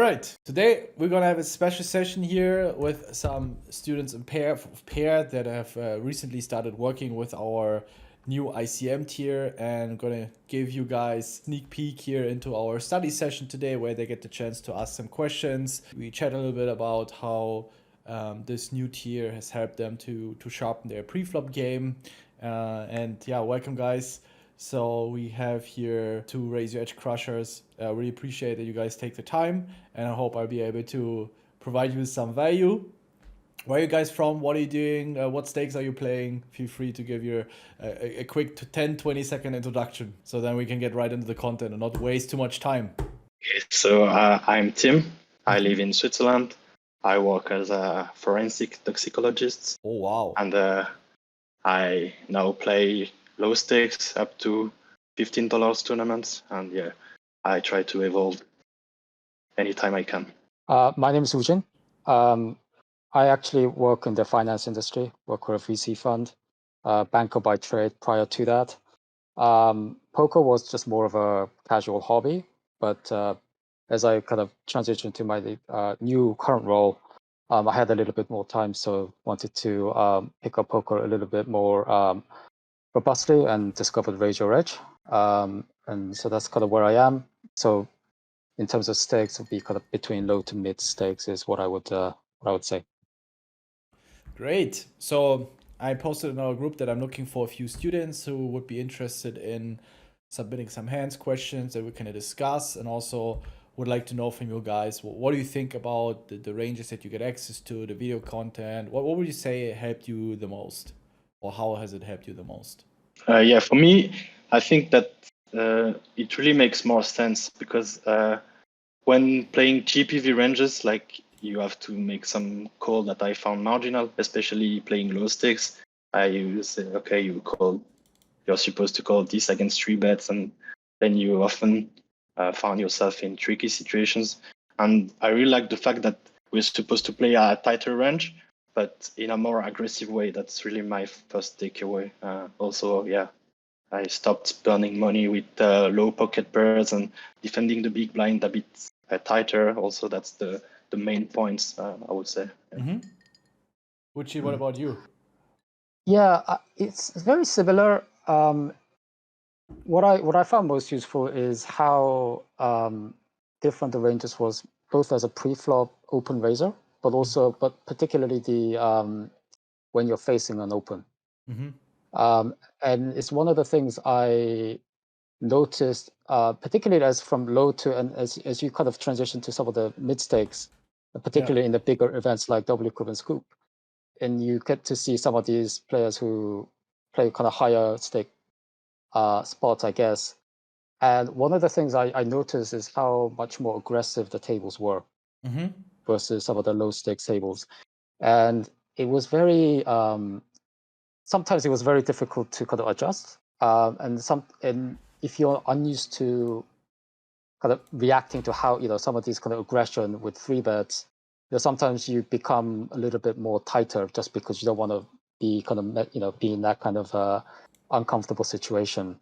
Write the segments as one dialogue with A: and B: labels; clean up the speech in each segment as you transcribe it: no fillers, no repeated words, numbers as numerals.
A: right, today we're gonna have a special session here with some students in PAIRRD that have recently started working with our new ICM tier, and gonna give you guys a sneak peek here into our study session today, where they get the chance to ask some questions. We chat a little bit about how this new tier has helped them to sharpen their pre-flop game, and yeah, welcome guys. So we have here two Raise Your Edge crushers. Really appreciate that you guys take the time, and I hope I'll be able to provide you with some value. Where are you guys from? What are you doing? What stakes are you playing? Feel free to give your a quick 10-20 second introduction, so then we can get right into the content and not waste too much time.
B: Okay, so I'm Tim. I live in Switzerland. I work as a forensic toxicologist.
A: Oh wow!
B: And I now play low stakes up to $15 tournaments, and yeah, I try to evolve anytime I can.
C: My name is Ujin. I actually work in the finance industry, work for a VC fund, banker by trade prior to that. Poker was just more of a casual hobby, but as I kind of transitioned to my new current role, I had a little bit more time, so wanted to pick up poker a little bit more robustly and discovered Raise Your Edge. And so that's kind of where I am. So in terms of stakes, it would be kind of between low to mid stakes is what I would say.
A: Great. So I posted in our group that I'm looking for a few students who would be interested in submitting some hands questions that we can discuss, and also would like to know from you guys, what do you think about the ranges that you get access to, the video content? What would you say helped you the most, or how has it helped you the most?
B: Yeah, for me, I think that it really makes more sense because when playing GPV ranges, like you have to make some call that I found marginal, especially playing low stakes. You say, okay, you're supposed to call this against 3-bets, and then you often find yourself in tricky situations. And I really like the fact that we're supposed to play a tighter range, but in a more aggressive way. That's really my first takeaway. Also, yeah, I stopped burning money with low pocket pairs and defending the big blind a bit tighter. Also, that's the main points, I would say. Yeah.
A: Mm-hmm. Uchi, what about you?
C: Yeah, it's very similar. What I found most useful is how different the ranges was, both as a pre-flop open raiser, but particularly the when you're facing an open. Mm-hmm. And it's one of the things I noticed, particularly as from low to, and as you kind of transition to some of the mid stakes, particularly in the bigger events like W Cube and Scoop, and you get to see some of these players who play kind of higher stake spots, I guess. And one of the things I noticed is how much more aggressive the tables were versus some of the low stakes tables. And it was very, sometimes it was very difficult to kind of adjust. And if you're unused to kind of reacting to how, some of these kind of aggression with 3-bets, sometimes you become a little bit more tighter just because you don't want to be kind of, be in that kind of uncomfortable situation.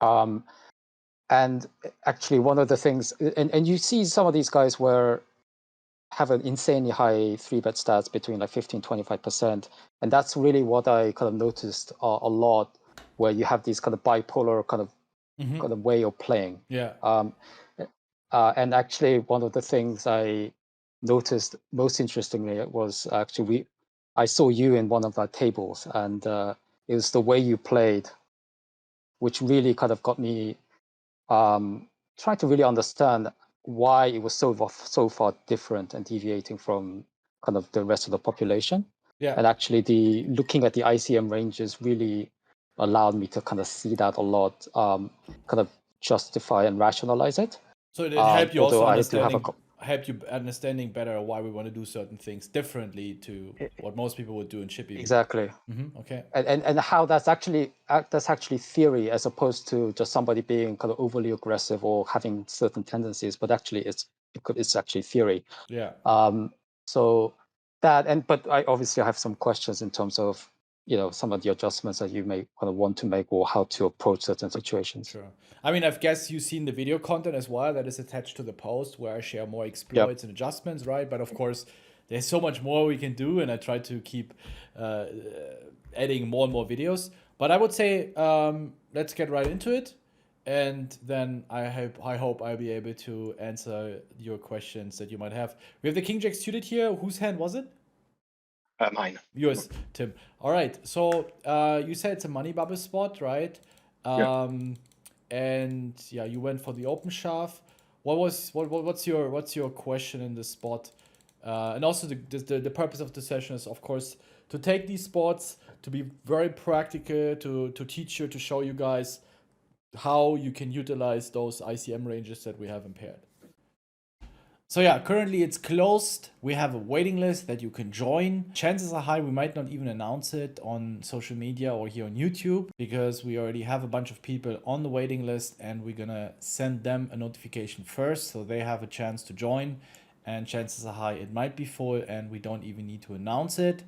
C: And actually one of the things, and you see some of these guys have an insanely high 3-bet stats between like 15-25%. And that's really what I kind of noticed a lot, where you have these kind of bipolar kind of way of playing.
A: Yeah.
C: And actually one of the things I noticed most interestingly was actually I saw you in one of our tables, and it was the way you played, which really kind of got me trying to really understand why it was so far different and deviating from kind of the rest of the population.
A: Yeah.
C: And actually looking at the ICM ranges really allowed me to kind of see that a lot, kind of justify and rationalize it.
A: So it helped you also help you understanding better why we want to do certain things differently to what most people would do in chippy.
C: Exactly.
A: Okay.
C: And how that's actually theory, as opposed to just somebody being kind of overly aggressive or having certain tendencies, but actually it's actually theory.
A: Yeah.
C: So that, but I obviously have some questions in terms of some of the adjustments that you may want to make, or how to approach certain situations.
A: Sure. I mean, I guess you've seen the video content as well that is attached to the post, where I share more
C: Yep.
A: exploits and adjustments, right? But of course, there's so much more we can do, and I try to keep adding more and more videos. But I would say let's get right into it, and then I hope I'll be able to answer your questions that you might have. We have the King Jack suited here. Whose hand was it?
B: Mine.
A: Yours, Tim. All right. So you said it's a money bubble spot, right?
B: Yeah.
A: And yeah, you went for the open shove. What's your question in this spot? And also the purpose of the session is, of course, to take these spots, to be very practical, to teach you, to show you guys how you can utilize those ICM ranges that we have in PAIRRD. So yeah, currently it's closed. We have a waiting list that you can join. Chances are high we might not even announce it on social media or here on YouTube, because we already have a bunch of people on the waiting list, and we're gonna send them a notification first so they have a chance to join. And chances are high it might be full and we don't even need to announce it.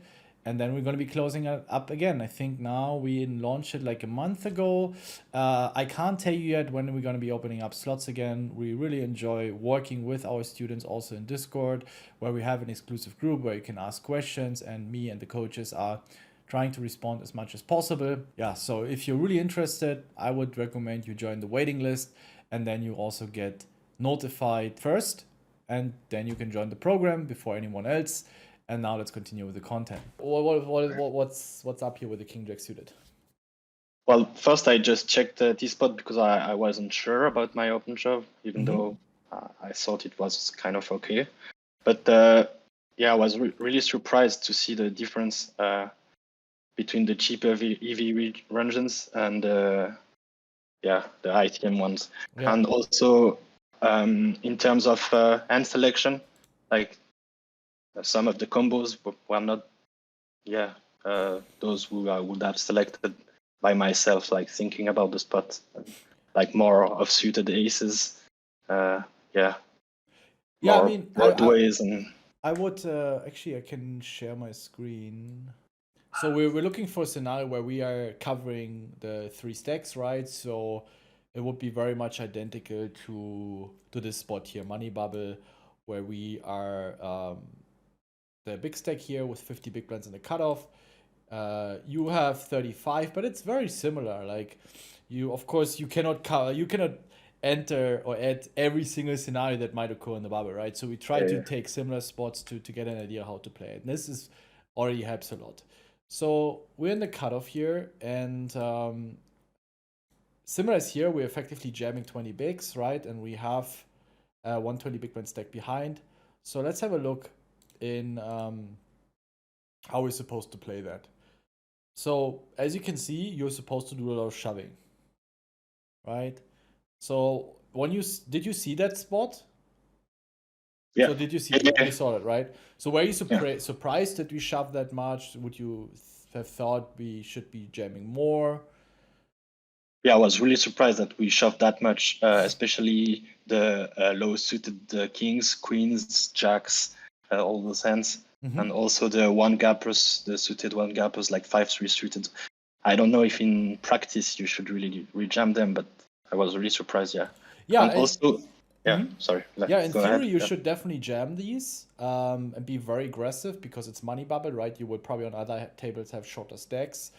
A: And then we're going to be closing it up again. I think now we launched it like a month ago. I can't tell you yet when we're going to be opening up slots again. We really enjoy working with our students also in Discord, where we have an exclusive group where you can ask questions, and me and the coaches are trying to respond as much as possible. Yeah, so if you're really interested, I would recommend you join the waiting list, and then you also get notified first, and then you can join the program before anyone else. And now let's continue with the content. What's up here with the King Jack suited?
B: Well, first I just checked the T-spot because I wasn't sure about my open shove, even though I thought it was kind of okay. But yeah, I was really surprised to see the difference between the cheaper EV regions and the ITM ones.
A: Yeah.
B: And also in terms of hand selection, like some of the combos were not, those who I would have selected by myself, like thinking about the spot, like more of suited aces. I mean, broadways and.
A: I would actually, I can share my screen. So we're looking for a scenario where we are covering the 3 stacks, right? So it would be very much identical to this spot here, money bubble, where we are the big stack here with 50 big blinds in the cutoff. You have 35, but it's very similar. Like of course, you cannot enter or add every single scenario that might occur in the bubble, right? So we try to take similar spots to get an idea how to play it. And this already helps a lot. So we're in the cutoff here, and similar as here, we're effectively jamming 20 bigs, right? And we have 120 big blind stack behind. So let's have a look in how we're supposed to play that. So as you can see, you're supposed to do a lot of shoving, right? So did you see that spot?
B: Yeah.
A: So did you see it? You saw it, right? So were you surprised that we shoved that much? Would you have thought we should be jamming more?
B: Yeah, I was really surprised that we shoved that much, especially the low suited kings, queens, jacks, all those hands. And also the one gappers, the suited one gappers, like 5-3 suited. I don't know if in practice you should really rejam them, but I was really surprised. Yeah.
A: Yeah.
B: And also, sorry.
A: Yeah, in theory, you should definitely jam these and be very aggressive, because it's money bubble, right? You would probably on other tables have shorter stacks.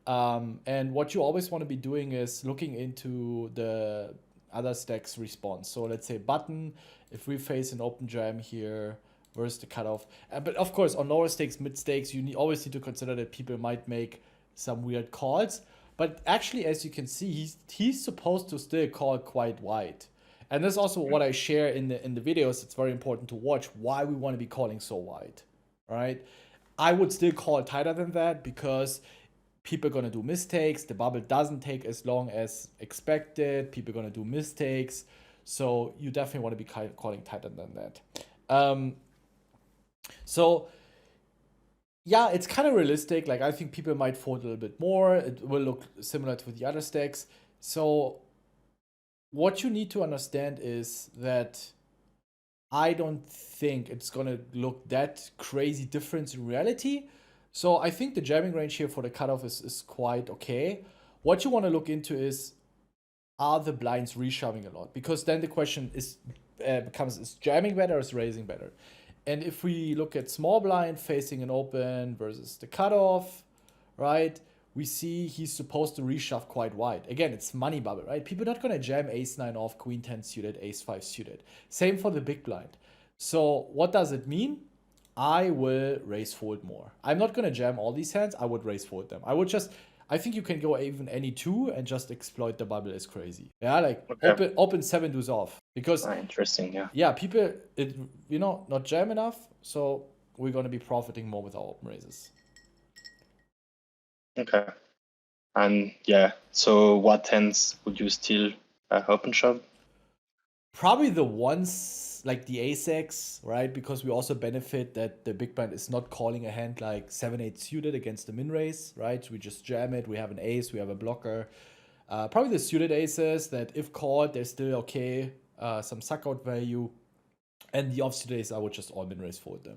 A: And what you always want to be doing is looking into the other stacks response. So let's say button, if we face an open jam here, where's the cutoff? But of course, on lower stakes, mid stakes, you always need to consider that people might make some weird calls. But actually, as you can see, he's supposed to still call quite wide. And that's also what I share in the videos. It's very important to watch why we want to be calling so wide, right? I would still call tighter than that, because people are going to do mistakes. The bubble doesn't take as long as expected. People are going to do mistakes. So you definitely want to be calling tighter than that. So yeah, it's kind of realistic. Like, I think people might fold a little bit more. It will look similar to the other stacks. So what you need to understand is that I don't think it's going to look that crazy different in reality, So I think the jamming range here for the cutoff is quite okay. What you want to look into is, are the blinds reshoving a lot? Because then the question is becomes, is jamming better or is raising better? And if we look at small blind facing an open versus the cutoff, right, we see he's supposed to reshove quite wide. Again, it's money bubble, right? People are not going to jam ace-9 off, queen-10 suited, ace-5 suited. Same for the big blind. So what does it mean? I will raise fold more. I'm not going to jam all these hands. I would raise fold them. I think you can go even any two and just exploit the bubble as crazy. Yeah, like open 7 deuce off. Because
B: interesting, yeah.
A: Yeah, people, not jam enough, so we're going to be profiting more with our open raises.
B: Okay. And yeah, so what hands would you still open shove?
A: Probably the ones like the ace-x, right? Because we also benefit that the big blind is not calling a hand like 7-8 suited against the min raise, right? We just jam it. We have an ace, we have a blocker. Probably the suited aces that if called, they're still okay. Some suck out value. And the offsuit aces, I would just all min raise fold them.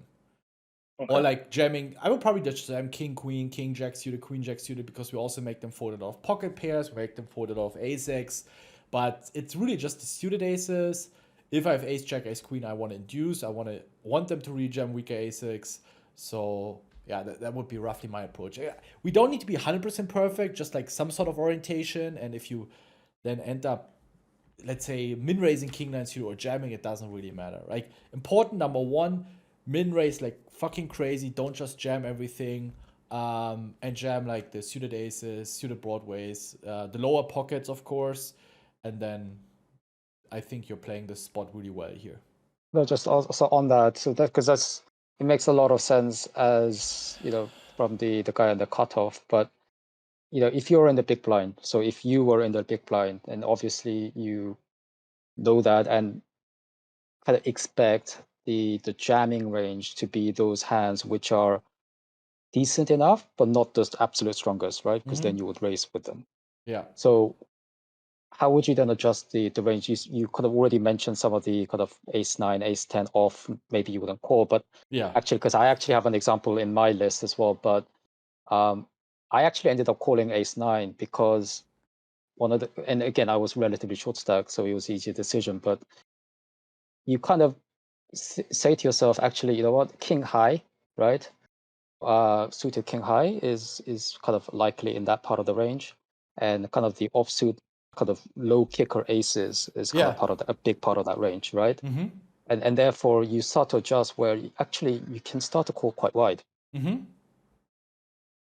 A: Okay. Or like jamming, I would probably just jam king, queen, king, jack suited, queen, jack suited, because we also make them folded off pocket pairs, we make them folded off ace-x. But it's really just the suited aces. If I have ace, jack, ace, queen, I want to induce. I want them to rejam weaker ace-x. So yeah, that would be roughly my approach. We don't need to be 100% perfect, just like some sort of orientation. And if you then end up, let's say, min-raising king-9 suited or jamming, it doesn't really matter. Like, important number one, min-raise like fucking crazy. Don't just jam everything. And jam like the suited aces, suited broadways, the lower pockets, of course. And then I think you're playing the spot really well here.
C: No, just also on that, so that because it makes a lot of sense as from the guy on the cutoff. But if you're in the big blind, so if you were in the big blind, and obviously you know that and kind of expect the jamming range to be those hands which are decent enough, but not just absolute strongest, right? Because then you would race with them.
A: Yeah.
C: So how would you then adjust the range? You could have already mentioned some of the kind of ace-9, ace-10 off, maybe you wouldn't call, but
A: yeah,
C: actually, because I actually have an example in my list as well, but I actually ended up calling ace-9 because and again, I was relatively short stack, so it was an easy decision, but you kind of say to yourself, actually, you know what, king high, right? Suited king high is kind of likely in that part of the range, and kind of the offsuit kind of low kicker aces is kind of part of a big part of that range, right?
A: Mm-hmm.
C: And therefore you start to adjust where actually you can start to call quite wide.
A: Mm-hmm.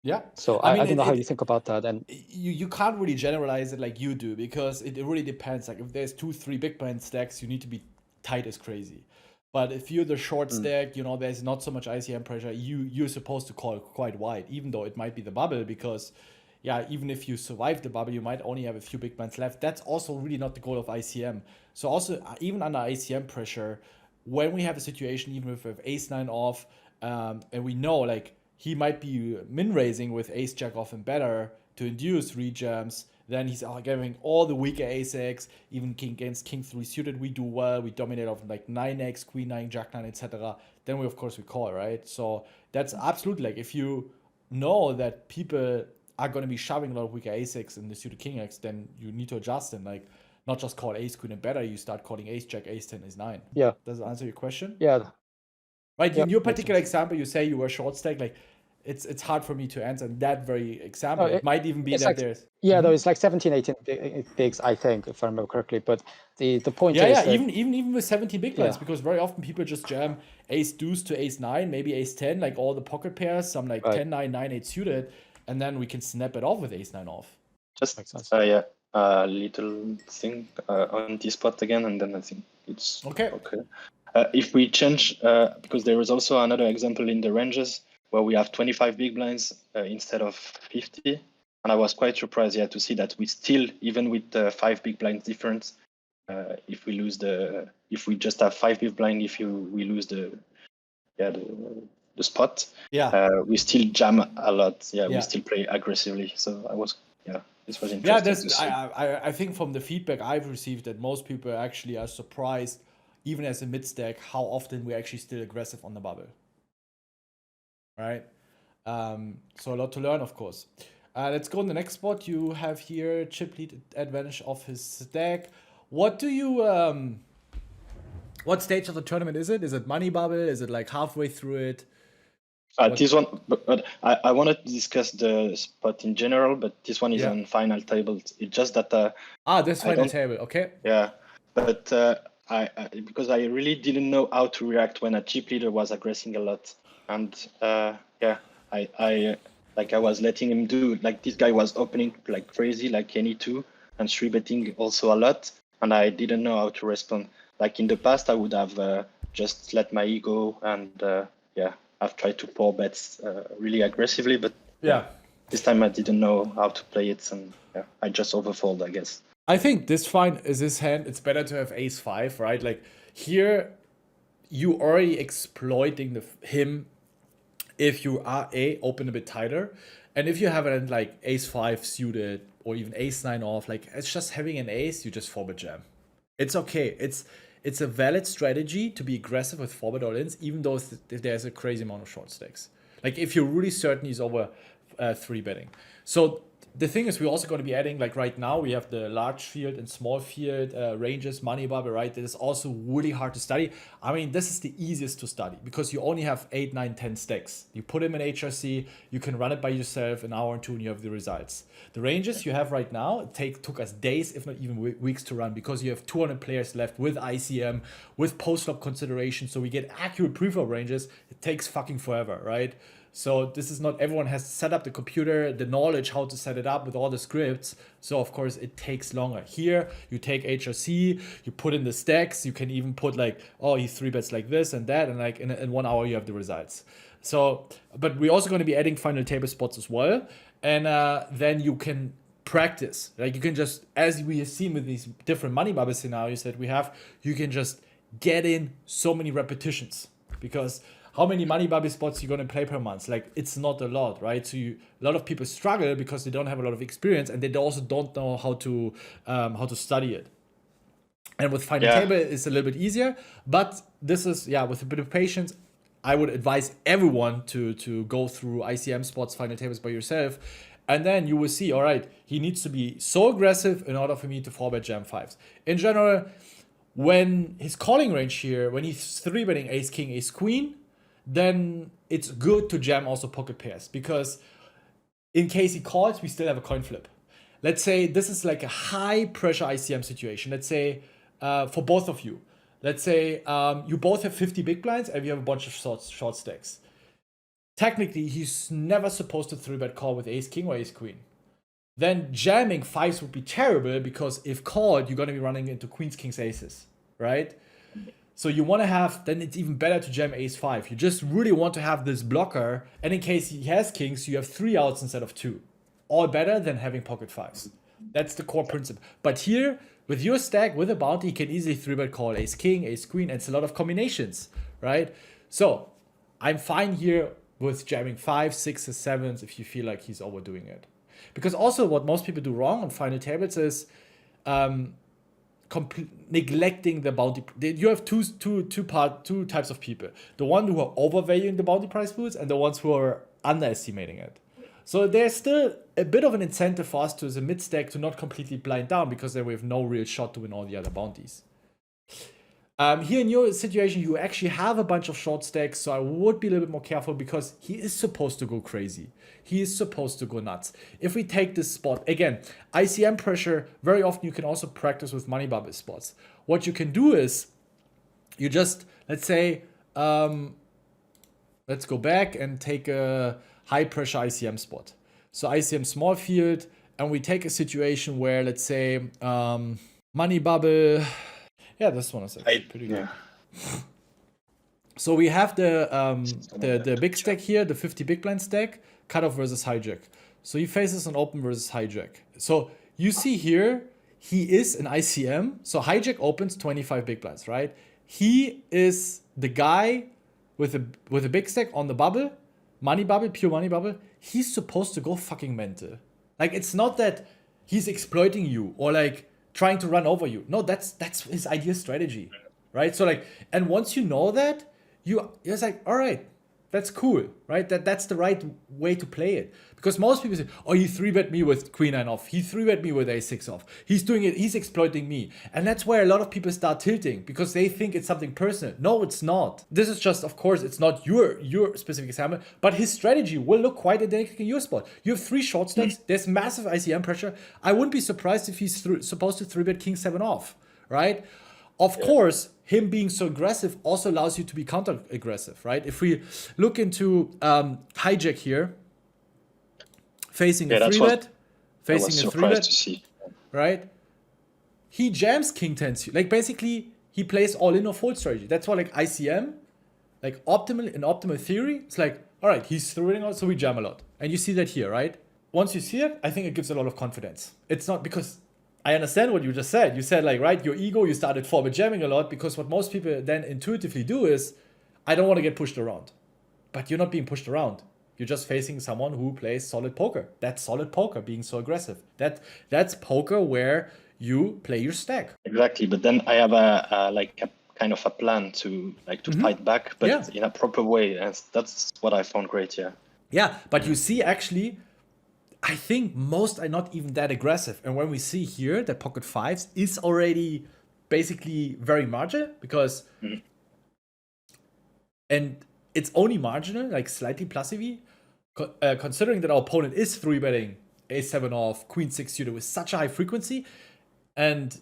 A: Yeah.
C: So I don't know how you think about that. And
A: you can't really generalize it like you do, because it really depends. Like if there's 2-3 big blind stacks, you need to be tight as crazy. But if you're the short stack, there's not so much ICM pressure. You're supposed to call quite wide, even though it might be the bubble, because even if you survive the bubble, you might only have a few big blinds left. That's also really not the goal of ICM. So also, even under ICM pressure, when we have a situation, even if we have ace-9 off, and we know like he might be min-raising with ace-jack off and better to induce rejams, then he's giving all the weaker ace-x, even king against king-3 suited, we do well, we dominate off like 9x, queen-9, jack-9, etc. Then we call, right? So that's absolutely, like, if you know that people are going to be shoving a lot of weaker ace-x in the suited king-x, then you need to adjust and like not just call ace-queen and better, you start calling ace-jack, ace-10, ace-9.
C: Yeah.
A: Does it answer your question?
C: Yeah.
A: Right, in your particular example, you say you were short stack, like, it's hard for me to answer that very example. It might even be that like, there's...
C: Yeah, though it's like 17, 18 bigs, I think, if I remember correctly. But the point is
A: that even with 17 big blinds, because very often people just jam ace deuce to ace 9, maybe ace 10, like all the pocket pairs, some like 10, 9, 9, 8 suited, and then we can snap it off with ace 9 off.
B: Just little thing on this spot again, and then I think it's okay. If we change, because there is also another example in the ranges where we have 25 big blinds instead of 50. And I was quite surprised to see that we still, even with the 5 big blinds difference, if we just have 5 big blind, we lose the spot, we still jam a lot. We still play aggressively. So this was interesting to see.
A: I think from the feedback I've received that most people actually are surprised, even as a mid stack, how often we're actually still aggressive on the bubble. Right? So a lot to learn, of course. Let's go on the next spot. You have here chip lead advantage of his stack. What do you what stage of the tournament is it? Is it money bubble? Is it like halfway through it?
B: This one, but I wanted to discuss the spot in general, but this one is on final table. It's just that
A: this final table, okay.
B: Yeah, but I because I really didn't know how to react when a chip leader was aggressing a lot, and I was letting him do, like, this guy was opening like crazy, like any two, and 3-betting also a lot, and I didn't know how to respond. Like in the past, I would have just let my ego and I've tried to 4-bet really aggressively, but this time I didn't know how to play it, and I just overfold, I guess.
A: I think this fine is his hand. It's better to have ace-5, right? Like here, you already exploiting him if you are open a bit tighter, and if you have it like ace-5 suited or even ace-9 off, like it's just having an ace, you just 4-bet jam. It's okay. It's a valid strategy to be aggressive with 4-bet all-ins, even though there's a crazy amount of short stakes. Like if you're really certain he's over 3-betting. So the thing is, we're also going to be adding, like right now, we have the large field and small field ranges, money bubble, right? That is also really hard to study. I mean, this is the easiest to study because you only have 8, 9, 10 stacks. You put them in HRC, you can run it by yourself, an hour or two, and you have the results. The ranges you have right now took us days, if not even weeks to run, because you have 200 players left with ICM, with post-flop consideration, so we get accurate pre-flop ranges. It takes fucking forever, right? So this is not, everyone has set up the computer, the knowledge how to set it up with all the scripts. So of course it takes longer. Here you take HRC, you put in the stacks, you can even put like, oh, he 3-bets like this and that, and like in 1 hour you have the results. So, but we're also going to be adding final table spots as well. And then you can practice. Like you can just, as we have seen with these different money bubble scenarios that we have, you can just get in so many repetitions, because how many money bubble spots you're going to play per month? Like, it's not a lot, right? So a lot of people struggle because they don't have a lot of experience, and they also don't know how to study it. And with final table, it's a little bit easier. But this is, with a bit of patience, I would advise everyone to go through ICM spots, final tables by yourself. And then you will see, all right, he needs to be so aggressive in order for me to 4-bet jam 5s. In general, when his calling range here, when he's 3-betting ace king, ace queen, then it's good to jam also pocket pairs, because in case he calls, we still have a coin flip. Let's say this is like a high pressure ICM situation. Let's say for both of you, let's say you both have 50 big blinds and you have a bunch of short stacks. Technically, he's never supposed to 3-bet call with ace king or ace queen. Then jamming 5s would be terrible, because if called, you're going to be running into queens, kings, aces, right? So you want to have, then it's even better to jam ace-5. You just really want to have this blocker, and in case he has kings, you have 3 outs instead of 2. All better than having pocket 5s. That's the core principle. But here, with your stack, with a bounty, you can easily 3-bet call ace-king, ace-queen, and it's a lot of combinations, right? So I'm fine here with jamming 5s, 6s, 7s if you feel like he's overdoing it. Because also what most people do wrong on final tables is neglecting the bounty. You have two types of people: the one who are overvaluing the bounty price pools and the ones who are underestimating it. So there's still a bit of an incentive for us to, as a mid stack, to not completely blind down, because then we have no real shot to win all the other bounties. Here in your situation, you actually have a bunch of short stacks, so I would be a little bit more careful, because he is supposed to go crazy. He is supposed to go nuts. If we take this spot, again, ICM pressure, very often you can also practice with money bubble spots. What you can do is, you just, let's say, let's go back and take a high pressure ICM spot. So ICM small field, and we take a situation where, let's say, money bubble. Yeah, this one is actually pretty good. So we have the big stack here, the 50 big blind stack, cutoff versus hijack. So he faces an open versus hijack. So you see here, he is an ICM. So hijack opens 25 big blinds, right? He is the guy with a big stack on the bubble, money bubble, pure money bubble. He's supposed to go fucking mental. Like, it's not that he's exploiting you or like trying to run over you. No, that's his ideal strategy, right? So like, and once you know that, you're like, all right, That's cool, right? That's the right way to play it. Because most people say, oh, he 3-bet me with queen 9 off. He 3-bet me with a6 off. He's doing it. He's exploiting me. And that's where a lot of people start tilting because they think it's something personal. No, it's not. This is just, of course, it's not your specific example, but his strategy will look quite identical in your spot. You have 3 short stacks. There's massive ICM pressure. I wouldn't be surprised if he's supposed to 3-bet king 7 off, right? Of course, him being so aggressive also allows you to be counter-aggressive, right? If we look into hijack here, facing a 3-bet, facing a 3-bet, right? He jams king 10. Like basically, he plays all-in or fold strategy. That's why like ICM, like in optimal theory, it's like, all right, he's throwing out, so we jam a lot. And you see that here, right? Once you see it, I think it gives a lot of confidence. It's not because I understand what you just said. You said like, right, your ego, you started 4-bit jamming a lot because what most people then intuitively do is, I don't want to get pushed around. But you're not being pushed around. You're just facing someone who plays solid poker. That's solid poker, being so aggressive. That's poker where you play your stack.
B: Exactly, but then I have a kind of a plan to fight back, but in a proper way. And that's what I found great, yeah.
A: Yeah, but you see actually, I think most are not even that aggressive. And when we see here that pocket 5s is already basically very marginal because, and it's only marginal, like slightly plus EV, considering that our opponent is 3-betting a7 off, queen 6 suited with such a high frequency. And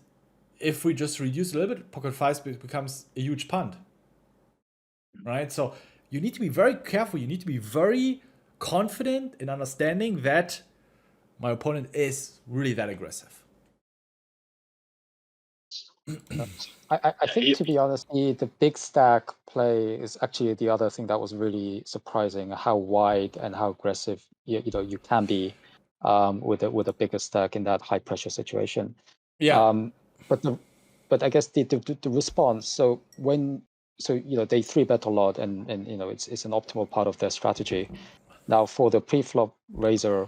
A: if we just reduce a little bit, pocket 5s becomes a huge punt, right? So you need to be very careful. You need to be very confident in understanding that my opponent is really that aggressive.
C: I think, to be honest, the big stack play is actually the other thing that was really surprising, how wide and how aggressive you can be with a bigger stack in that high pressure situation.
A: Yeah.
C: But I guess the response. So they 3-bet a lot, and it's an optimal part of their strategy. Now for the pre-flop raiser.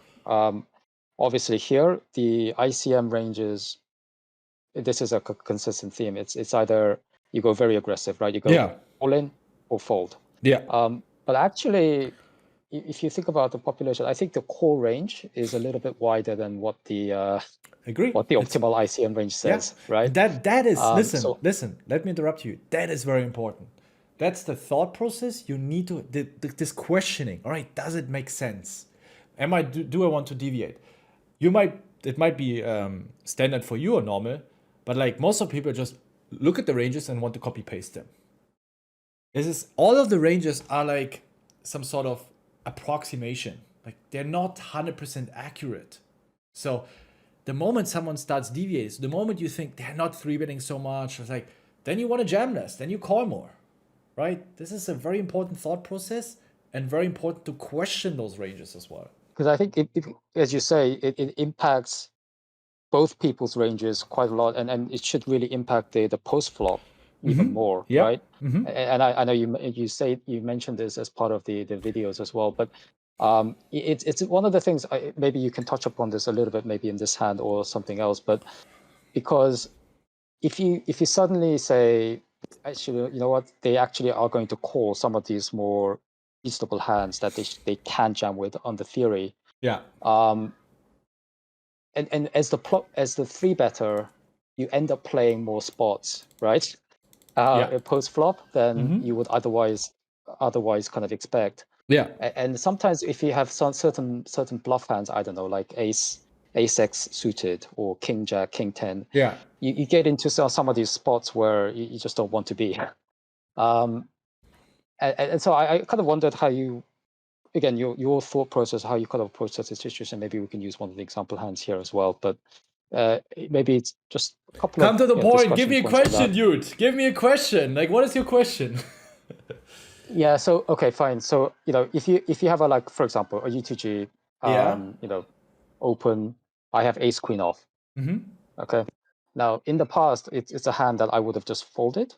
C: Obviously here, the ICM ranges, this is a consistent theme. It's either you go very aggressive, right? You go all in or fold.
A: Yeah.
C: But actually, if you think about the population, I think the core range is a little bit wider than what the optimal ICM range says, right?
A: That is, listen, let me interrupt you. That is very important. That's the thought process. You need to, this questioning, all right, does it make sense? Do I want to deviate? It might be standard for you or normal, but like most of people just look at the ranges and want to copy paste them. All of the ranges are like some sort of approximation. Like they're not 100% accurate. So the moment someone starts deviating, the moment you think they're not 3-betting so much, it's like, then you want to jam less, then you call more, right? This is a very important thought process and very important to question those ranges as well.
C: Because I think, as you say, it impacts both people's ranges quite a lot, and it should really impact the post-flop even more, right? And I know you mentioned this as part of the videos as well, but it's one of the things, maybe you can touch upon this a little bit, maybe in this hand or something else, but because if you suddenly say, actually, you know what, they actually are going to call some of these more reasonable hands that they can jam with on the theory.
A: Yeah.
C: And as the 3-better, you end up playing more spots, right? Post flop than you would otherwise kind of expect.
A: Yeah.
C: And sometimes if you have some certain bluff hands, I don't know, like ace-x suited or king jack, king 10.
A: Yeah.
C: You get into some of these spots where you just don't want to be. And so I kind of wondered how you, again, your thought process, how you kind of approach such a situation. Maybe we can use one of the example hands here as well, but maybe it's just a couple
A: Come to the point. Give me a
C: question,
A: dude. Give me a question. Like, what is your question?
C: Yeah. So okay, fine. So if you have a, for example, a UTG, open. I have ace queen off. Okay. Now in the past, it's a hand that I would have just folded,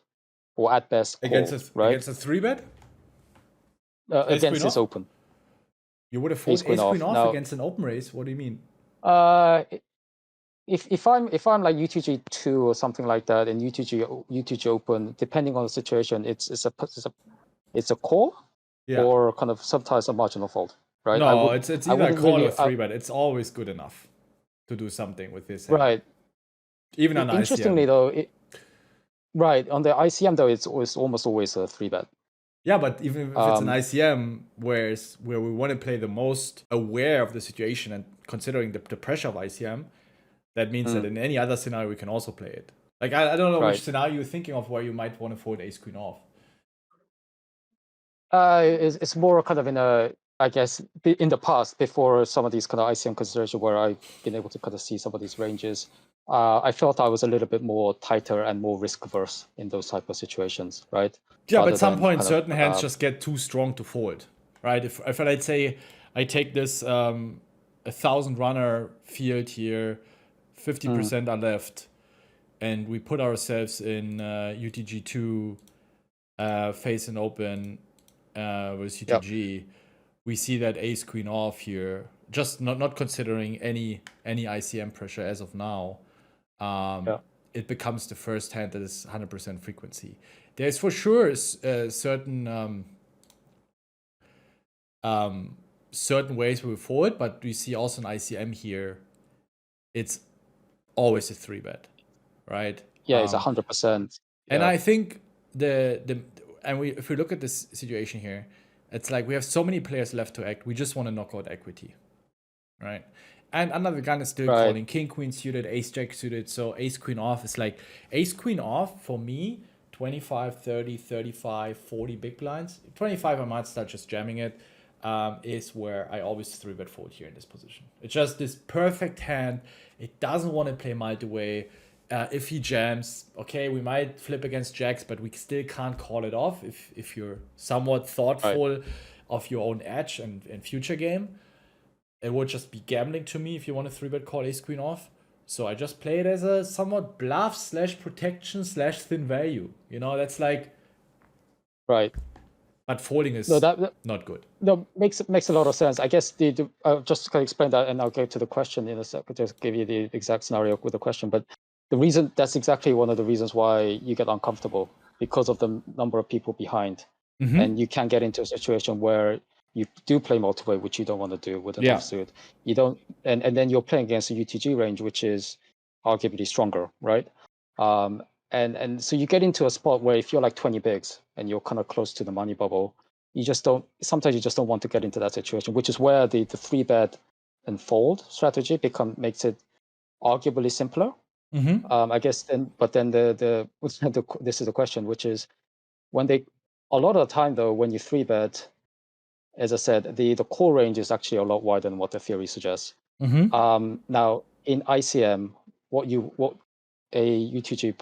C: or at best called,
A: against a 3-bet.
C: Against this open.
A: You would have folded ace queen off now, against an open raise. What do you mean?
C: If I'm like UTG 2 or something like that, and UTG open, depending on the situation, it's a call, or kind of sometimes a marginal fold, right?
A: No, it's either a call
C: really,
A: or 3-bet. It's always good enough to do something with this hand.
C: Right.
A: Even on
C: Interestingly,
A: ICM.
C: though, right, on the ICM, though, it's almost always a 3-bet.
A: Yeah, but even if it's an ICM, where we want to play the most aware of the situation and considering the pressure of ICM, that means that in any other scenario, we can also play it. Like, I don't know which scenario you're thinking of where you might want to fold ace queen off.
C: It's more kind of in a, I guess, in the past, before some of these kind of ICM considerations where I've been able to kind of see some of these ranges, I felt I was a little bit more tighter and more risk averse in those type of situations, right?
A: Yeah, but at some point, certain hands just get too strong to fold, right? If let's say I take this 1,000 runner field here, 50% are left, and we put ourselves in UTG2, face and open with UTG, we see that ace queen off here, just not considering any ICM pressure as of now. It becomes the first hand that is 100% frequency. There's for sure certain ways we forward, but we see also an ICM here. It's always a 3-bet, right?
C: Yeah, it's 100%.
A: And I think if we look at this situation here, it's like we have so many players left to act. We just want to knock out equity, right? And another gun is still calling king queen suited, ace jack suited. So ace queen off is like ace queen off for me. 25, 30, 35, 40 big blinds. 25, I might start just jamming it. Is where I always 3-bet fold here in this position. It's just this perfect hand. It doesn't want to play multi-way. If he jams, okay, we might flip against jacks, but we still can't call it off if you're somewhat thoughtful of your own edge and future game. It would just be gambling to me if you want to 3-bet call ace queen off. So I just play it as a somewhat bluff / protection / thin value. You know, that's like...
C: Right.
A: But folding is not good.
C: No, makes a lot of sense. I guess I'll just kind of explain that, and I'll go to the question in a second, just give you the exact scenario with the question. But the reason, that's exactly one of the reasons why you get uncomfortable, because of the number of people behind. And you can get into a situation where you do play multi-way, which you don't want to do with an offsuit. You don't, and then you're playing against a UTG range, which is arguably stronger, right? And so you get into a spot where if you're like 20 bigs and you're kind of close to the money bubble, sometimes you just don't want to get into that situation, which is where the 3-bet and fold strategy makes it arguably simpler. I guess but then this is the question, which is a lot of the time though, when you 3-bet, as I said, the core range is actually a lot wider than what the theory suggests. Now in ICM, what a UTG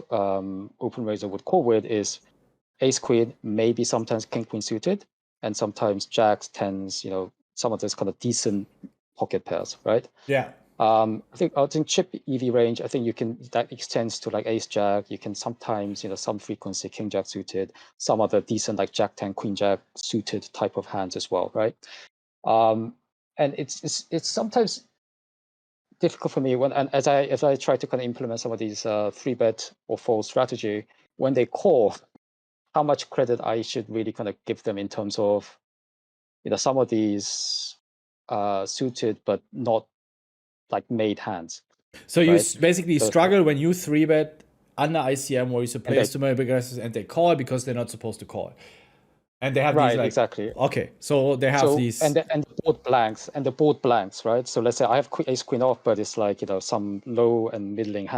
C: open raiser would call with is ace queen, maybe sometimes king queen suited, and sometimes jacks, tens, some of those kind of decent pocket pairs, right?
A: Yeah.
C: I think chip EV range, I think that extends to like ace jack. You can sometimes, some frequency king jack suited, some other decent like jack 10, queen jack suited type of hands as well, right? And it's sometimes difficult for me as I try to kind of implement some of these 3-bet or fold strategy, when they call, how much credit I should really kind of give them in terms of, some of these suited but not like made hands.
A: So you basically struggle when you 3-bet under ICM where you're supposed to make aggressive and they call because they're not supposed to call. And they have these like...
C: exactly.
A: Okay, so they have these...
C: And the board blanks, right? So let's say I have ace queen off, but it's like, some low and middling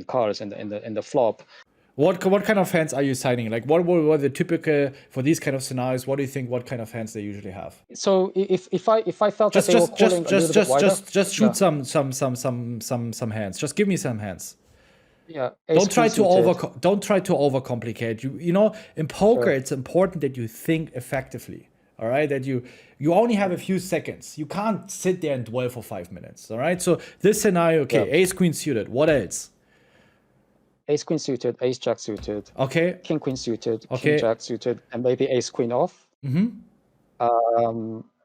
C: cards in the flop.
A: What kind of hands are you signing? Like, what were the typical for these kind of scenarios? What do you think? What kind of hands they usually have?
C: So if I felt that they were calling a little bit wider,
A: just shoot some hands. Just give me some hands.
C: Yeah.
A: Don't try to overcomplicate. In poker, it's important that you think effectively. All right, that you only have a few seconds. You can't sit there and dwell for 5 minutes. All right. So this scenario, ace queen suited. What else?
C: Ace queen suited, ace jack suited.
A: Okay.
C: King queen suited, king jack suited, and maybe ace queen off.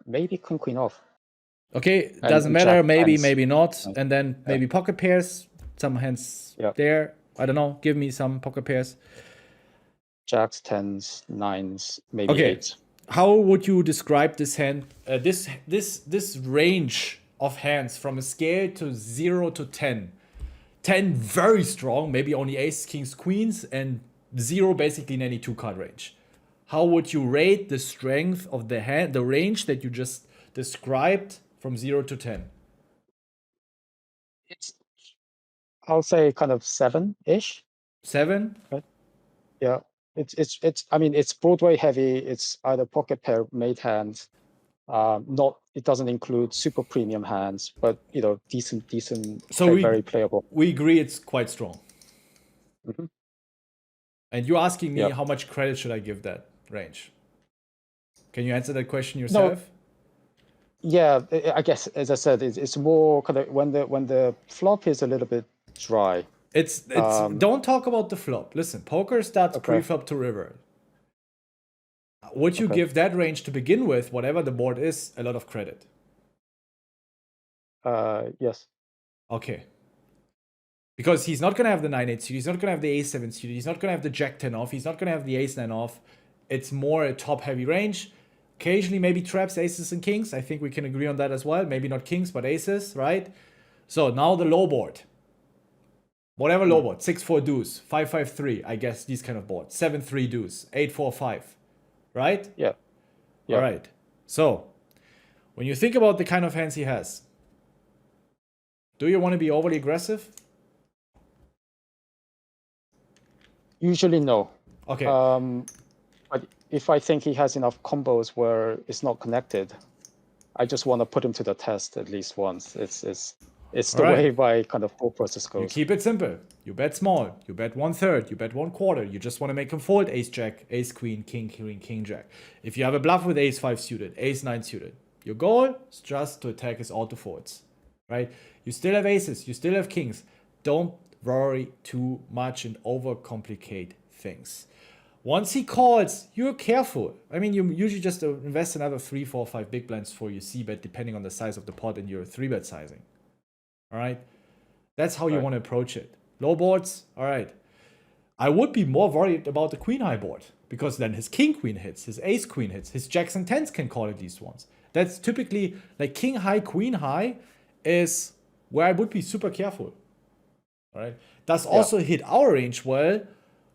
C: Maybe king queen off.
A: Okay, doesn't matter. Maybe not, and then maybe pocket pairs. Some hands there. I don't know. Give me some pocket pairs.
C: Jacks, tens, nines, maybe eights.
A: how would you describe this hand, this range of hands from a scale to 0 to 10? 10 very strong, maybe only aces, kings, queens, and 0 basically in any 2-card range. How would you rate the strength of the hand, the range that you just described from 0 to 10?
C: I'll say kind of 7-ish.
A: 7?
C: Right. Yeah. It's I mean, it's Broadway heavy. It's either pocket pair made hands. It doesn't include super premium hands, but decent,
A: So
C: very playable.
A: We agree it's quite strong.
C: Mm-hmm.
A: And you're asking me
C: Yep.
A: how much credit should I give that range? Can you answer that question yourself?
C: No. Yeah, I guess, as I said, it's more kind of when the flop is a little bit dry.
A: It's don't talk about the flop. Listen, poker starts
C: Okay.
A: pre-flop to river. Would you
C: Okay.
A: give that range to begin with, whatever the board is, a lot of credit?
C: Yes.
A: Okay. Because he's not going to have the 9-8 suit, he's not going to have the ace-7 suit, he's not going to have the jack-10 off, he's not going to have the ace-9 off. It's more a top-heavy range. Occasionally maybe traps aces and kings. I think we can agree on that as well. Maybe not kings, but aces, right? So now the low board. Whatever low board. 6-4 deuce, 5-5-3, I guess these kind of boards. 7-3 deuce, 8-4-5, right?
C: Yeah.
A: All right. So when you think about the kind of hands he has, do you want to be overly aggressive?
C: Usually no.
A: Okay.
C: But if I think he has enough combos where it's not connected, I just want to put him to the test at least once. It's the way my kind of thought process goes.
A: You keep it simple. You bet small. You bet 1/3. You bet 1/4. You just want to make him fold ace jack, ace queen, king queen, king jack. If you have a bluff with ace 5 suited, ace 9 suited, your goal is just to attack his auto folds, right? You still have aces. You still have kings. Don't worry too much and overcomplicate things. Once he calls, you're careful. I mean, you usually just invest another 3, 4, 5 big blinds for your c-bet, depending on the size of the pot and your 3-bet sizing. All right? That's how you want to approach it. Low boards, all right. I would be more worried about the queen high board, because then his king queen hits, his ace queen hits, his jacks and tens can call at least once. That's typically like king high, queen high is where I would be super careful. All right? Does also hit our range well,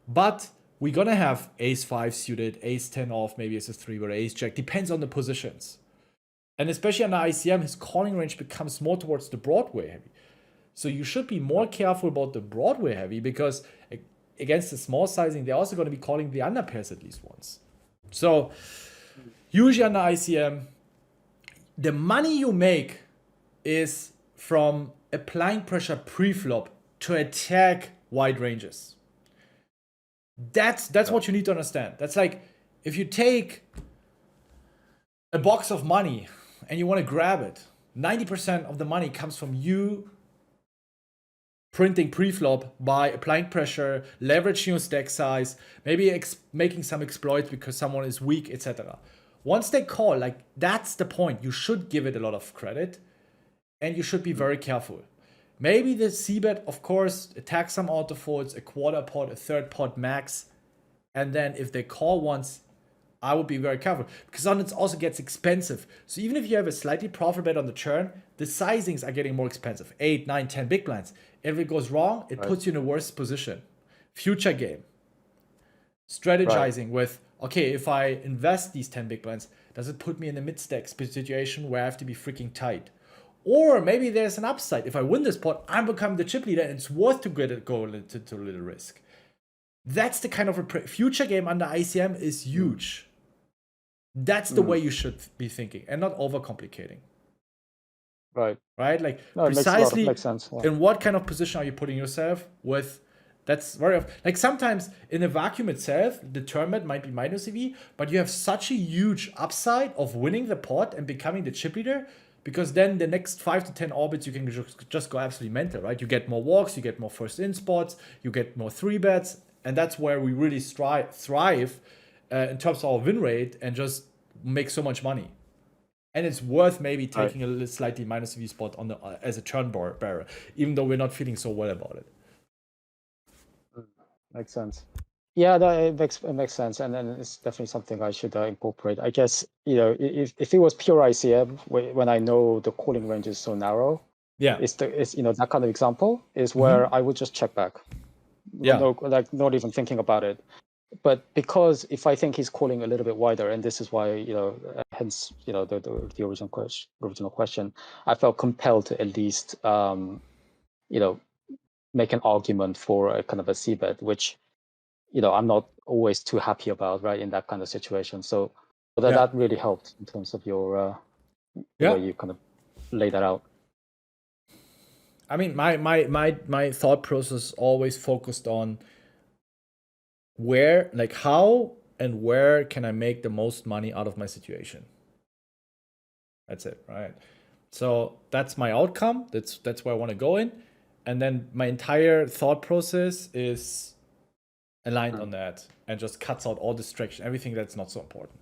A: but we're gonna have ace 5 suited, ace 10 off, maybe it's a 3 or ace jack, depends on the positions. And especially on the ICM, his calling range becomes more towards the Broadway heavy. So you should be more careful about the Broadway heavy, because against the small sizing, they're also going to be calling the underpairs at least once. So usually on the ICM, the money you make is from applying pressure pre-flop to attack wide ranges. That's what you need to understand. That's like if you take a box of money and you want to grab it, 90% of the money comes from you printing pre-flop by applying pressure, leveraging your stack size, maybe making some exploits because someone is weak, etc. Once they call, like that's the point. You should give it a lot of credit and you should be very careful. Maybe the c-bet, of course, attacks some auto folds, a quarter pot, a third pot max. And then if they call once, I would be very careful, because then it also gets expensive. So even if you have a slightly profit bet on the turn, the sizings are getting more expensive. 8, 9, 10 big blinds. If it goes wrong, it puts you in a worse position. Future game. Strategizing with, okay, if I invest these 10 big blinds, does it put me in a mid-stack situation where I have to be freaking tight? Or maybe there's an upside. If I win this pot, I'm becoming the chip leader and it's worth to go to a little risk. That's the kind of future game under ICM is huge. That's the way you should be thinking and not overcomplicating.
C: Right.
A: Right? Like
C: no,
A: precisely
C: makes sense. Yeah.
A: In what kind of position are you putting yourself with? That's very like sometimes in a vacuum itself, the turn bet might be minus EV, but you have such a huge upside of winning the pot and becoming the chip leader, because then the next 5 to 10 orbits you can just go absolutely mental, right? You get more walks, you get more first in spots, you get more 3-bets, and that's where we really thrive in terms of our win rate and just make so much money. And it's worth maybe taking a little slightly minus EV spot on the as a turn bearer, even though we're not feeling so well about it.
C: Makes sense. Yeah, it makes sense, and it's definitely something I should incorporate. I guess, you know, if it was pure ICM, when I know the calling range is so narrow,
A: Yeah.
C: it's you know, that kind of example is
A: Mm-hmm.
C: where I would just check back.
A: Yeah.
C: No, like not even thinking about it. But because if I think he's calling a little bit wider, and this is why, you know, hence, you know, the original question, I felt compelled to at least, you know, make an argument for a kind of a c-bet, which, you know, I'm not always too happy about, right, in that kind of situation. So that really helped in terms of your the way you kind of lay that out.
A: I mean, my thought process always focused on where, like, how and where can I make the most money out of my situation. That's it, right? So that's my outcome. That's where I want to go in, and then my entire thought process is aligned on that and just cuts out all distraction, everything that's not so important.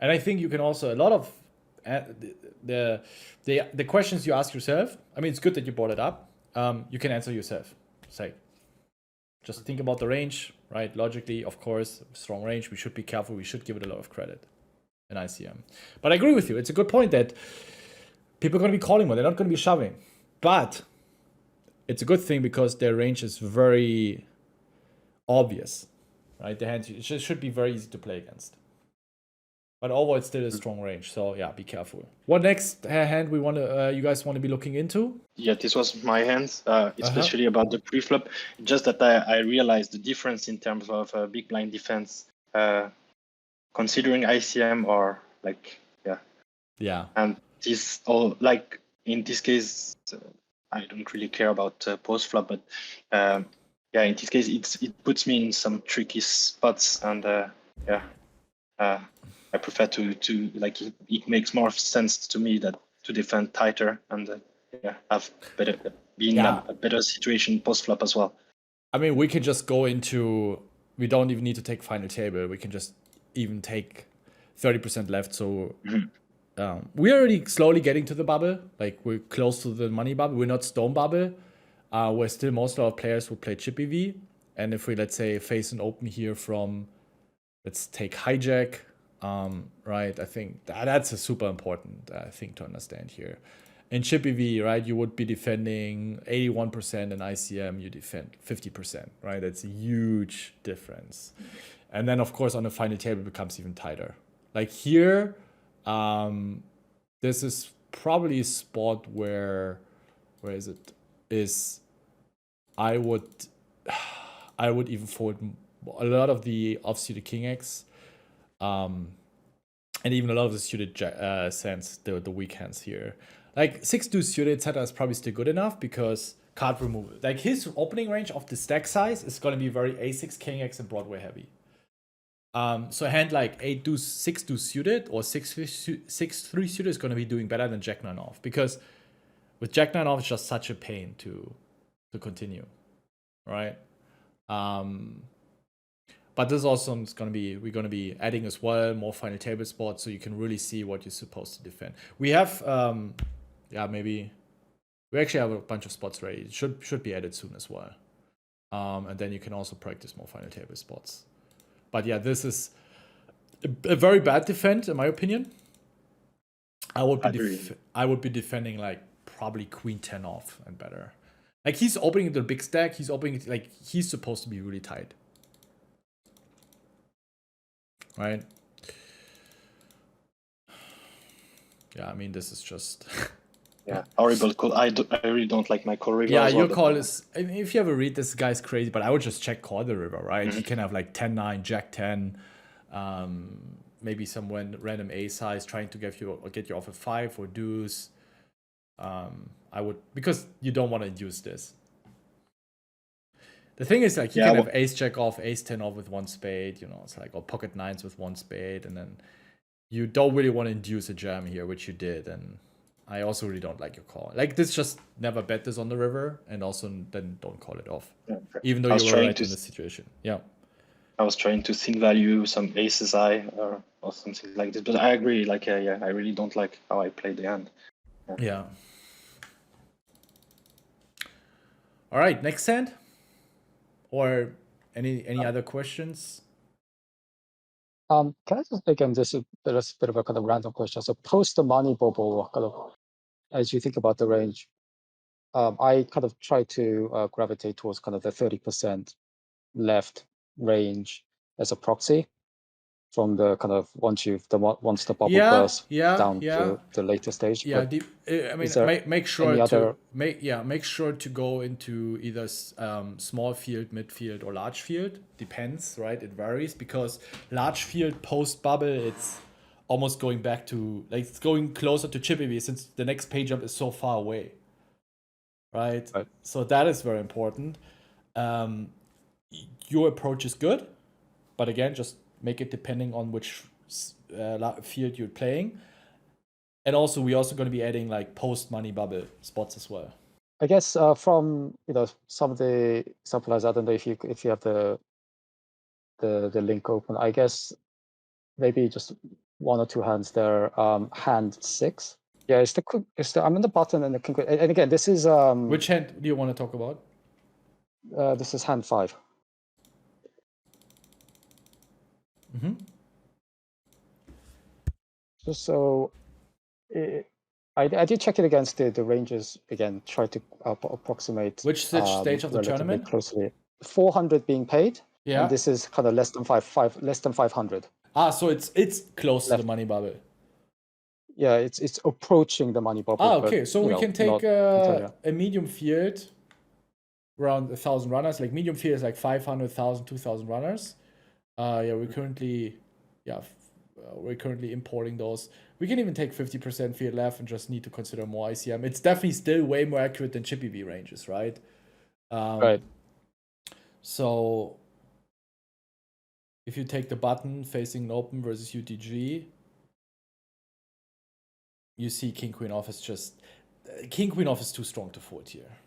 A: And I think you can also, a lot of the questions you ask yourself, I mean, it's good that you brought it up. You can answer yourself. Say, just think about the range, right? Logically, of course, strong range. We should be careful. We should give it a lot of credit in ICM. But I agree with you. It's a good point that people are going to be calling more. They're not going to be shoving. But it's a good thing because their range is very obvious, right? The hand should be very easy to play against. But overall, it's still a strong range. So yeah, be careful. What next hand we want to, you guys want to be looking into?
B: Yeah, this was my hand, especially about the preflop. Just that I realized the difference in terms of big blind defense, considering ICM or like, yeah. And this all, like in this case, I don't really care about post flop, but yeah, in this case, it puts me in some tricky spots, and I prefer to like it makes more sense to me that to defend tighter and have better being in a better situation post flop as well.
A: I mean, we can just go into, we don't even need to take final table. We can just even take 30% left. So we're already slowly getting to the bubble. Like we're close to the money bubble. We're not stone bubble. Where still most of our players would play chip EV. And if we, let's say, face an open here from, let's take hijack, right? I think that's a super important thing to understand here. In chip EV, right, you would be defending 81%, in ICM you defend 50%, right? That's a huge difference. And then, of course, on the final table it becomes even tighter. Like here, this is probably a spot where is it? I would even fold a lot of the offsuited king X, and even a lot of the suited hands, the weak hands here. Like 6-2 suited, etc. is probably still good enough because card removal. Like his opening range of the stack size is going to be very A6, king X, and Broadway heavy. So a hand like 8-2, 6-2 suited or 6-3 suited is going to be doing better than Jack 9 off, because with Jack 9 off it's just such a pain to continue, right? But this also is going to be, we're going to be adding as well more final table spots so you can really see what you're supposed to defend. We have, maybe we actually have a bunch of spots ready. It should be added soon as well. And then you can also practice more final table spots. But yeah, this is a very bad defend in my opinion. I would be defending like probably queen 10 off and better. Like he's opening the big stack. He's opening, like he's supposed to be really tight. Right? Yeah, I mean, this is just...
B: yeah, horrible call. I really don't like my call river.
A: Yeah, your call is... I mean, if you ever read, this guy's crazy, but I would just check call the river, right? He can have like 10-9, Jack 10, maybe some random A size trying to get you off a 5 or deuce. I would... Because you don't want to use this. The thing is, like, you can have ace jack off, ace 10 off with one spade, you know, it's like, or pocket nines with one spade, and then you don't really want to induce a jam here, which you did, and I also really don't like your call. Like, this just never bet this on the river, and also then don't call it off, even though you were right in the situation. Yeah.
B: I was trying to thin value some aces high or something like this, but I agree, like, I really don't like how I played the hand.
A: Yeah. All right, next hand? Or Any other questions?
C: Can I just, again, this is a bit of a kind of random question. So post the money bubble, kind of, as you think about the range, I kind of try to gravitate towards kind of the 30% left range as a proxy from the kind of once the bubble bursts down to the later stage.
A: Yeah,
C: But
A: I mean, make sure to go into either small field, midfield, or large field. Depends, right? It varies, because large field post bubble, it's almost going back to, like, it's going closer to chippy since the next page jump is so far away, right? So that is very important. Your approach is good, but again, just make it depending on which field you're playing. And also, we're also going to be adding like post money bubble spots as well.
C: I guess from some of the examples, I don't know if you have the link open. I guess maybe just one or two hands there. Hand 6. Yeah, it's the I'm in the button and the and again, this is
A: which hand do you want to talk about?
C: This is hand 5.
A: Mm-hmm.
C: So I did check it against the ranges again. Try to approximate
A: which stage of the tournament
C: closely. 400 being paid.
A: Yeah.
C: And this is kind of less than 500.
A: So it's close to the money bubble.
C: Yeah, it's approaching the money bubble.
A: Okay. So we can take a medium field around 1,000 runners. Like medium field is like 500, 1,000, 2,000 runners. We're currently importing those. We can even take 50% field left and just need to consider more ICM. It's definitely still way more accurate than chippy V ranges, right?
C: Right.
A: So if you take the button facing open versus UTG, you see King Queen off is just King Queen off is too strong to fold here.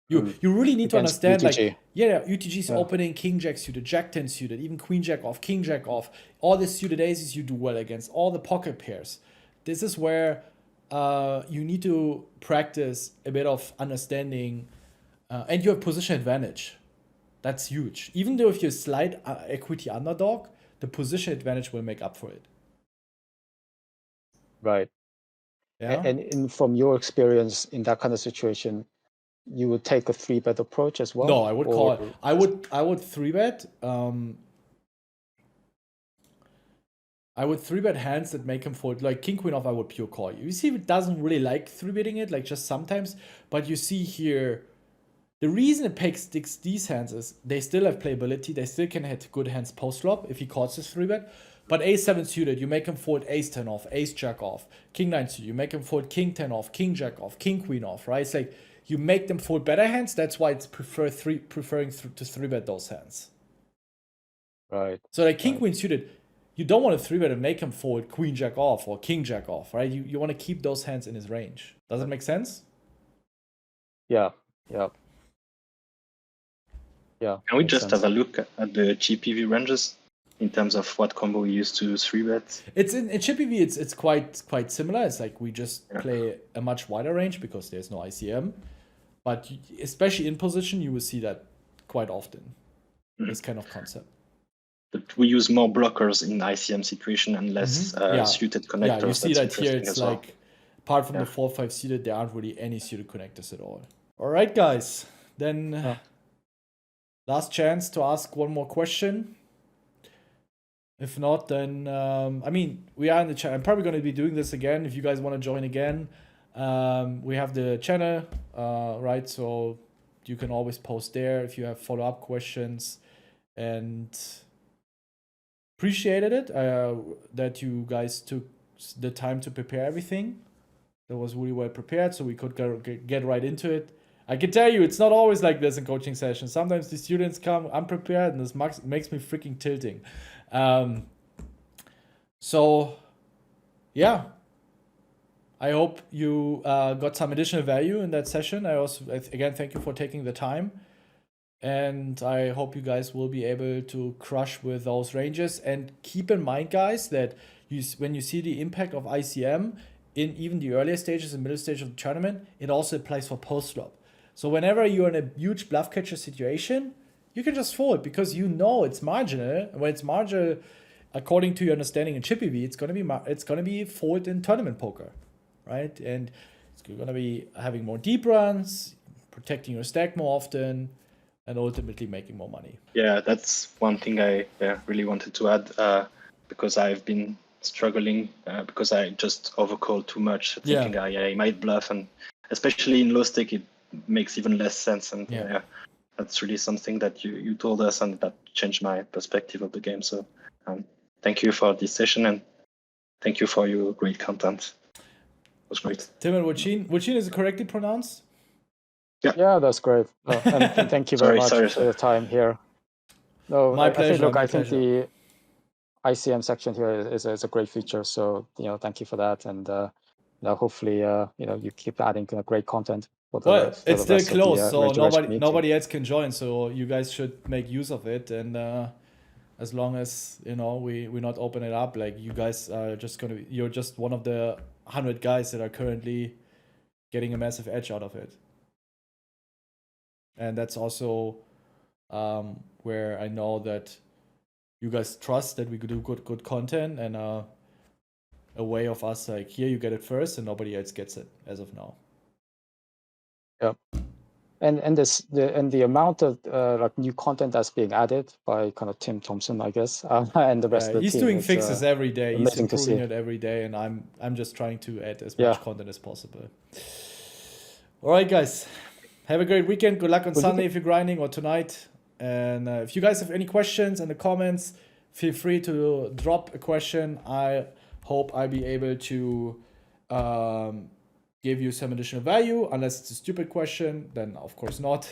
A: You really need to understand UTG. UTG's opening, King Jack suited, Jack 10 suited, even Queen Jack off, King Jack off. All the suited aces you do well against, all the pocket pairs. This is where you need to practice a bit of understanding, and you have position advantage. That's huge. Even though if you're slight equity underdog, the position advantage will make up for it.
C: Right.
A: Yeah.
C: And from your experience in that kind of situation, you would take a 3-bet approach as well?
A: No, I would call it. I would 3-bet. I would 3-bet hands that make him fold. Like King Queen off, I would pure call. You see, it doesn't really like 3-betting it, like just sometimes. But you see here, the reason it picks these hands is they still have playability. They still can hit good hands post flop if he calls this 3-bet. But Ace 7 suited, you make him fold Ace 10 off, Ace Jack off, King 9 suited, you make him fold King 10 off, King Jack off, King Queen off, right? It's like you make them fold better hands. That's why it's preferring to 3-bet those hands.
C: Right.
A: So like King Queen suited, you don't want to 3-bet and make him fold Queen Jack off or King Jack off, right? You want to keep those hands in his range. Does that make sense?
C: Yeah.
B: Can we just have a look at the GPV ranges in terms of what combo we use to 3-bet?
A: It's in chippy V. It's quite similar. It's like we just play a much wider range because there's no ICM. But especially in position, you will see that quite often. This kind of concept.
B: But we use more blockers in ICM situation and less suited connectors.
A: Yeah, you see that here. It's like, apart from the 4-5 suited, there aren't really any suited connectors at all. All right, guys. Then last chance to ask one more question. If not, then, I mean, we are in the chat. I'm probably going to be doing this again. If you guys want to join again, we have the channel, right? So you can always post there if you have follow-up questions. And appreciated it that you guys took the time to prepare everything. That was really well prepared, so we could get right into it. I can tell you, it's not always like this in coaching sessions. Sometimes the students come unprepared, and this makes me freaking tilting. So, yeah. I hope you got some additional value in that session. I also, again, thank you for taking the time. And I hope you guys will be able to crush with those ranges. And keep in mind, guys, that when you see the impact of ICM in even the earlier stages and middle stage of the tournament, it also applies for post-flop. So whenever you're in a huge bluff catcher situation, you can just fold because you know it's marginal. When it's marginal, according to your understanding in Chippy V, it's gonna be fold in tournament poker, right? And it's gonna be having more deep runs, protecting your stack more often, and ultimately making more money.
B: Yeah, that's one thing I really wanted to add, because I've been struggling because I just overcalled too much, thinking I might bluff, and especially in low stake it makes even less sense. And that's really something that you told us, and that changed my perspective of the game. So thank you for this session, and thank you for your great content. It was great.
A: Tim and Wachin is it correctly pronounced?
C: Yeah, that's great. And thank you very much for your time here. No,
A: my pleasure.
C: I think the ICM section here is a great feature. So thank you for that, and hopefully you keep adding great content.
A: It's still closed, so nobody else can join. So you guys should make use of it, and as long as we not open it up, like you guys are you're just one of the 100 guys that are currently getting a massive edge out of it. And that's also where I know that you guys trust that we could do good content, and a way of us like, here you get it first and nobody else gets it as of now.
C: Yeah. And the amount of like new content that's being added by kind of Tim Thompson, I guess, and the rest of the
A: he's
C: team.
A: Doing fixes every day. He's improving
C: it
A: every day, and I'm just trying to add as much content as possible. All right, guys. Have a great weekend. Good luck on Sunday if you're grinding, or tonight. And if you guys have any questions in the comments, feel free to drop a question. I hope I'll be able to give you some additional value. Unless it's a stupid question, then of course not.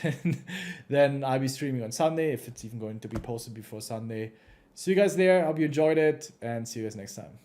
A: Then I'll be streaming on Sunday, if it's even going to be posted before Sunday. See you guys there. Hope you enjoyed it, and see you guys next time.